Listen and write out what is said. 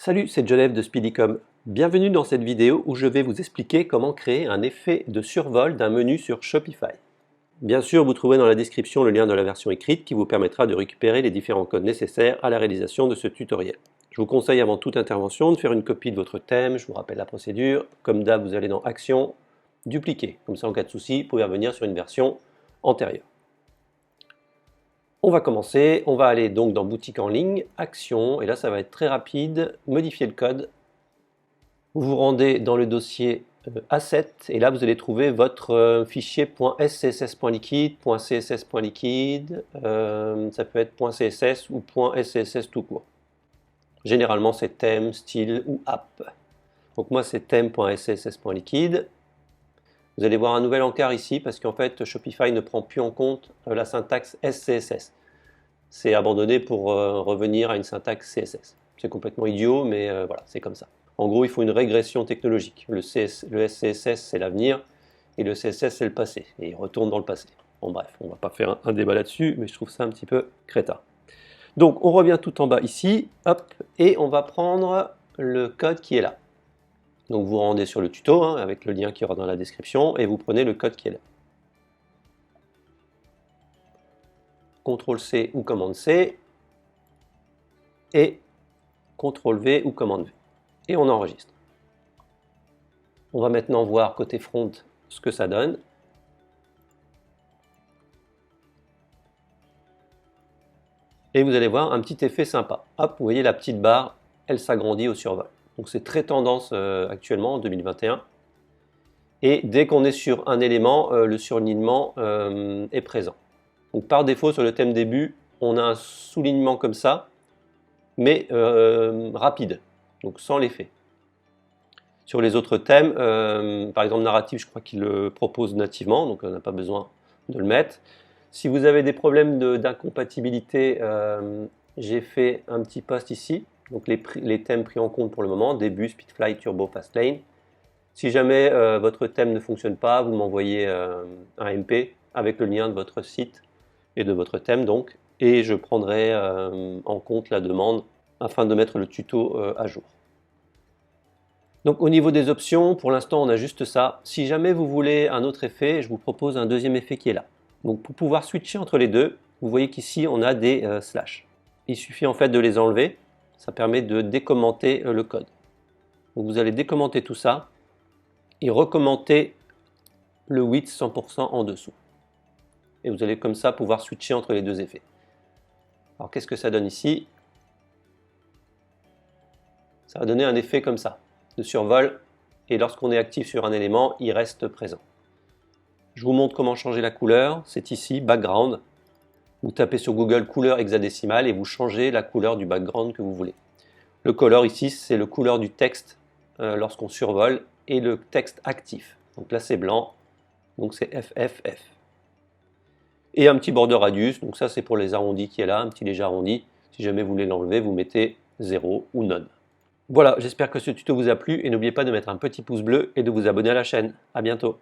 Salut, c'est Genève de Speedycom. Bienvenue dans cette vidéo où je vais vous expliquer comment créer un effet de survol d'un menu sur Shopify. Bien sûr, vous trouverez dans la description le lien de la version écrite qui vous permettra de récupérer les différents codes nécessaires à la réalisation de ce tutoriel. Je vous conseille avant toute intervention de faire une copie de votre thème, je vous rappelle la procédure. Comme d'hab, vous allez dans Action, Dupliquer. Comme ça, en cas de souci, vous pouvez revenir sur une version antérieure. On va commencer, on va aller donc dans Boutique en ligne, Action, et là ça va être très rapide, modifier le code. Vous vous rendez dans le dossier Asset, et là vous allez trouver votre fichier .scss.liquide, .css.liquide, ça peut être .css ou .scss tout court. Généralement c'est thème, style ou app. Donc moi c'est thème.scss.liquide. Vous allez voir un nouvel encart ici parce qu'en fait Shopify ne prend plus en compte la syntaxe SCSS. C'est abandonné pour revenir à une syntaxe CSS. C'est complètement idiot, mais voilà, c'est comme ça. En gros, il faut une régression technologique. Le SCSS, c'est l'avenir, et le CSS, c'est le passé. Et il retourne dans le passé. Bon bref, on ne va pas faire un débat là-dessus, mais je trouve ça un petit peu crétin. Donc on revient tout en bas ici, hop, et on va prendre le code qui est là. Donc vous vous rendez sur le tuto, avec le lien qui aura dans la description, et vous prenez le code qui est là. CTRL-C ou COMMAND-C, et CTRL-V ou COMMAND-V. Et on enregistre. On va maintenant voir côté front ce que ça donne. Et vous allez voir un petit effet sympa. Hop, vous voyez la petite barre, elle s'agrandit au survol. Donc c'est très tendance actuellement en 2021. Et dès qu'on est sur un élément, le surlignement est présent. Donc par défaut sur le thème début, on a un soulignement comme ça, mais rapide, donc sans l'effet. Sur les autres thèmes, par exemple narratif, je crois qu'il le propose nativement, donc on n'a pas besoin de le mettre. Si vous avez des problèmes d'incompatibilité, j'ai fait un petit post ici, donc les thèmes pris en compte pour le moment, début, Speedfly, Turbo, Fastlane. Si jamais votre thème ne fonctionne pas, vous m'envoyez un MP avec le lien de votre site et de votre thème donc, et je prendrai en compte la demande afin de mettre le tuto à jour. Donc au niveau des options, pour l'instant on a juste ça. Si jamais vous voulez un autre effet, je vous propose un deuxième effet qui est là. Donc pour pouvoir switcher entre les deux, vous voyez qu'ici on a des slash. Il suffit en fait de les enlever, ça permet de décommenter le code. Donc vous allez décommenter tout ça et recommenter le width 100% en dessous. Et vous allez comme ça pouvoir switcher entre les deux effets. Alors qu'est-ce que ça donne ici? Ça va donner un effet comme ça, de survol, et lorsqu'on est actif sur un élément, il reste présent. Je vous montre comment changer la couleur, c'est ici, background. Vous tapez sur Google couleur hexadécimale et vous changez la couleur du background que vous voulez. Le color ici, c'est le couleur du texte lorsqu'on survole et le texte actif. Donc là c'est blanc, donc c'est FFF. Et un petit border radius, donc ça c'est pour les arrondis qui est là, un petit léger arrondi. Si jamais vous voulez l'enlever, vous mettez 0 ou none. Voilà, j'espère que ce tuto vous a plu et n'oubliez pas de mettre un petit pouce bleu et de vous abonner à la chaîne. A bientôt.